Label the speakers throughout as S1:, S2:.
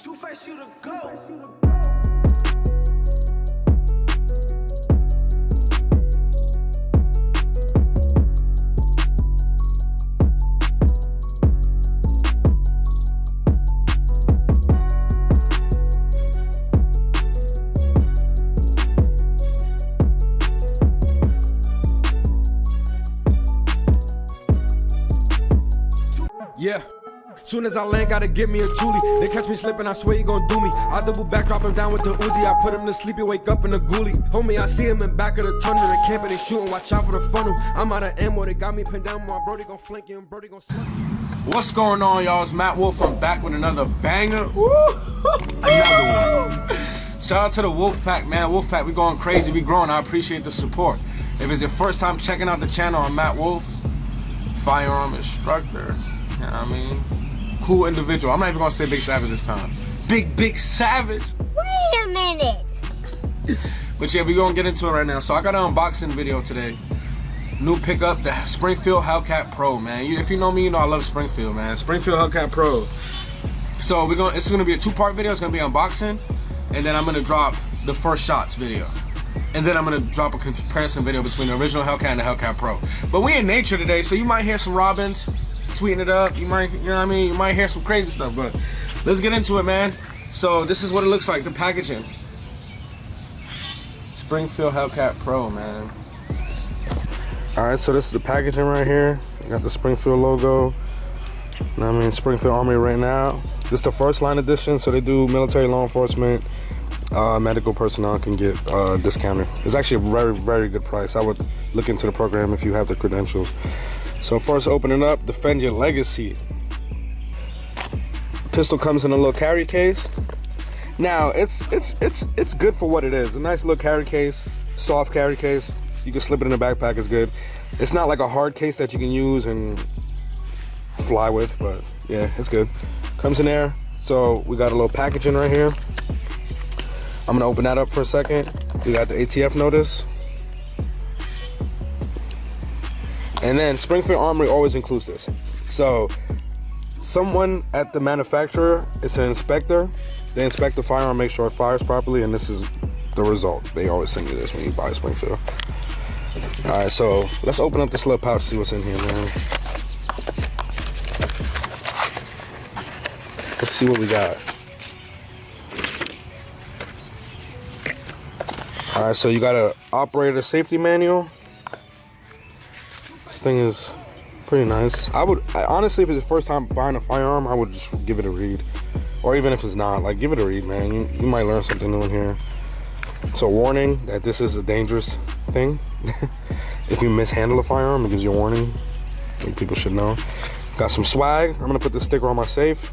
S1: Two-Face, you the GOAT.
S2: Yeah. Soon as I land, gotta give me a Julie. They catch me slipping, I swear you gon' do me. I double back, drop him down with the Uzi. I put him to sleep, he wake up in the ghoulie. Homie, I see him in back of the tunnel. They camping, they shooting, watch out for the funnel. I'm out of ammo, they got me pinned down. My brody gon' flank you and brody gon' slap. What's going on, y'all? It's Matt Wolf. I'm back with another banger. Woo! Another one. Shout out to the Wolf Pack, man. Wolf Pack, we going crazy, we growing. I appreciate the support. If it's your first time checking out the channel, I'm Matt Wolf, firearm instructor. You know what I mean? Cool individual. I'm not even gonna say Big Savage this time. Big Savage.
S3: Wait a minute.
S2: But yeah, we gonna get into it right now. So I got an unboxing video today. New pickup, the Springfield Hellcat Pro, man. If you know me, you know I love Springfield, man. Springfield Hellcat Pro. So it's gonna be a two-part video. It's gonna be unboxing, and then I'm gonna drop the first shots video. And then I'm gonna drop a comparison video between the original Hellcat and the Hellcat Pro. But we in nature today, so you might hear some robins tweeting it up. You might, you know what I mean? You might hear some crazy stuff, but let's get into it, man. So this is what it looks like, the packaging. Springfield Hellcat Pro, man. All right, so this is the packaging right here. Got the Springfield logo. You know what I mean? Springfield Armory right now. This is the first line edition, so they do military, law enforcement, medical personnel can get discounted. It's actually a very, very good price. I would look into the program if you have the credentials. So first, opening up, defend your legacy. Pistol comes in a little carry case. Now it's good for what it is. A nice little carry case, soft carry case. You can slip it in the backpack. It's good. It's not like a hard case that you can use and fly with, but yeah, it's good. Comes in there. So we got a little packaging right here. I'm gonna open that up for a second. We got the ATF notice. And then Springfield Armory always includes this. So someone at the manufacturer is an inspector. They inspect the firearm, make sure it fires properly, and this is the result. They always send you this when you buy Springfield. All right, so let's open up this little pouch, see what's in here, man. Let's see what we got. All right, so you got an operator safety manual. Thing is pretty nice. Honestly, if it's the first time buying a firearm, I would just give it a read, or even if it's not, like, give it a read, man. You might learn something new in here. So warning that this is a dangerous thing. If you mishandle a firearm, it gives you a warning. I think people should know. Got some swag. I'm gonna put this sticker on my safe,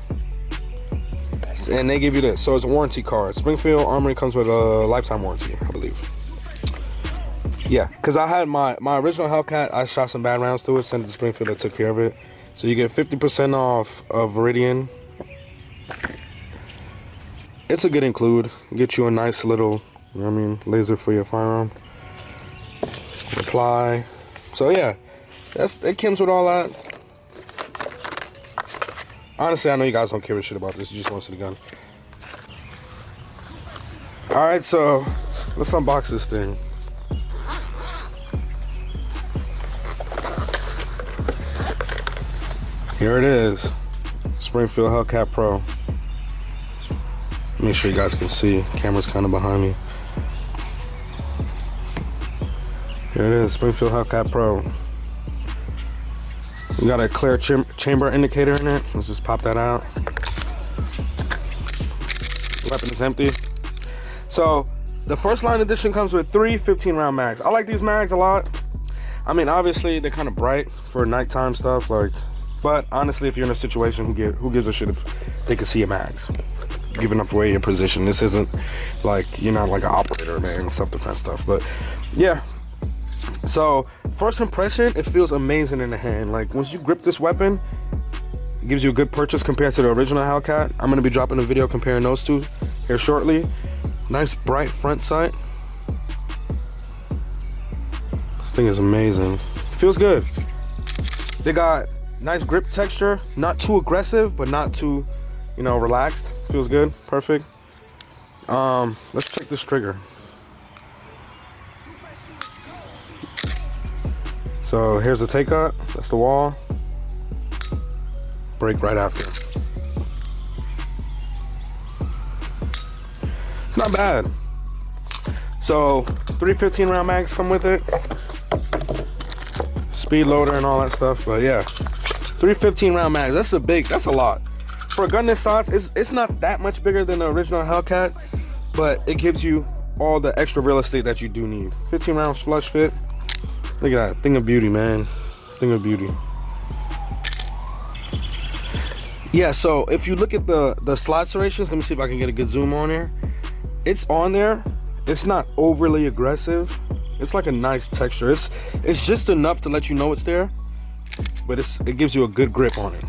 S2: and they give you this. So it's a warranty card. Springfield Armory comes with a lifetime warranty, I believe. Yeah, because I had my original Hellcat, I shot some bad rounds to it, sent it to Springfield, that took care of it. So you get 50% off of Viridian. It's a good include. Get you a nice little, you know what I mean, laser for your firearm. Apply. So yeah, it comes with all that. Honestly, I know you guys don't care a shit about this, you just want to see the gun. Alright, so let's unbox this thing. Here it is, Springfield Hellcat Pro. Make sure you guys can see. Camera's kind of behind me. Here it is, Springfield Hellcat Pro. We got a clear chamber indicator in it. Let's just pop that out. Weapon is empty. So the first line edition comes with 3 15-round mags. I like these mags a lot. I mean, obviously they're kind of bright for nighttime stuff, like. But honestly, if you're in a situation, who gives a shit if they can see your mags? Giving up away your position. This isn't like, you're not like an operator, man, self-defense stuff. But yeah. So first impression, it feels amazing in the hand. Like once you grip this weapon, it gives you a good purchase compared to the original Hellcat. I'm gonna be dropping a video comparing those two here shortly. Nice bright front sight. This thing is amazing. Feels good. They got nice grip texture, not too aggressive, but not too,
S3: you know, relaxed. Feels good, perfect. Let's check this trigger. So here's the take cut, that's the wall. Brake right after. It's not bad. So 315 round mags come with it. Speed loader and all that stuff, but yeah. 315 round mags, that's a lot. For a gun this size, it's not that much bigger than the original Hellcat, but it gives you all the extra real estate that you do need. 15 rounds flush fit. Look at that, thing of beauty, man. Thing of beauty. Yeah, so if you look at the slot serrations, let me see if I can get a good zoom on here. It's on there. It's not overly aggressive. It's like a nice texture. It's just enough to let you know it's there, but it gives you a good grip on it.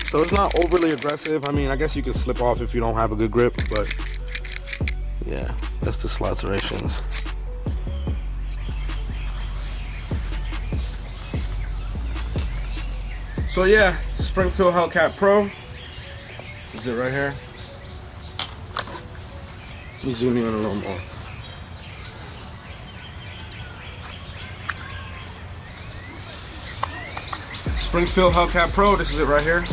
S3: So it's not overly aggressive. I mean, I guess you can slip off if you don't have a good grip, but yeah, that's the slot serrations. So yeah, Springfield Hellcat Pro. Is it right here? Let me zoom in a little more. Springfield Hellcat Pro, this is it right here.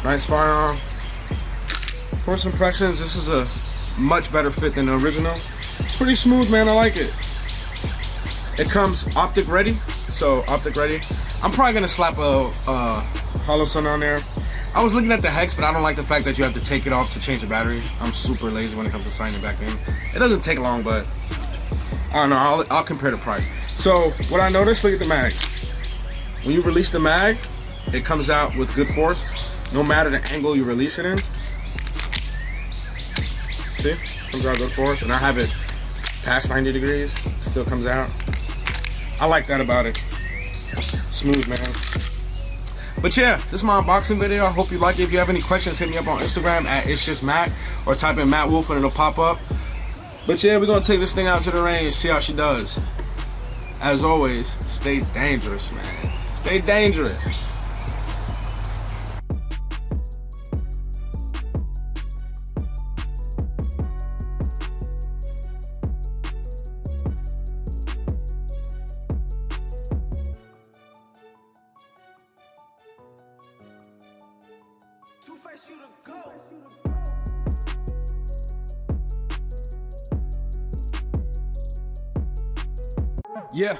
S3: Nice firearm. First impressions, this is a much better fit than the original. It's pretty smooth, man, I like it. It comes optic ready, so optic ready. I'm probably gonna slap a hollow sun on there. I was looking at the hex, but I don't like the fact that you have to take it off to change the battery. I'm super lazy when it comes to signing it back in. It doesn't take long, but I don't know, I'll compare the price. So what I noticed, look at the mags. When you release the mag, it comes out with good force, no matter the angle you release it in. See, comes out good force, and I have it past 90 degrees, still comes out. I like that about it. Smooth, man. But yeah, this is my unboxing video. I hope you like it. If you have any questions, hit me up on Instagram at It's Just Matt, or type in Matt Wolf and it'll pop up. But yeah, we're gonna take this thing out to the range, see how she does. As always, stay dangerous, man. Stay dangerous.
S1: Two-face, you the GOAT.
S2: Yeah.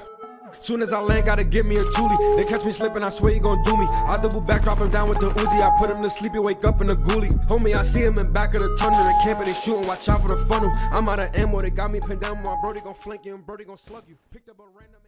S2: Soon as I land, gotta get me a Thule. They catch me slipping, I swear he gon' do me. I double back, drop him down with the Uzi. I put him to sleep, he wake up in the ghoulie. Homie, I see him in back of the tunnel. They camping, they shooting, watch out for the funnel. I'm out of ammo, they got me pinned down. My brody gon' flank you, and brody gon' slug you. Picked up a random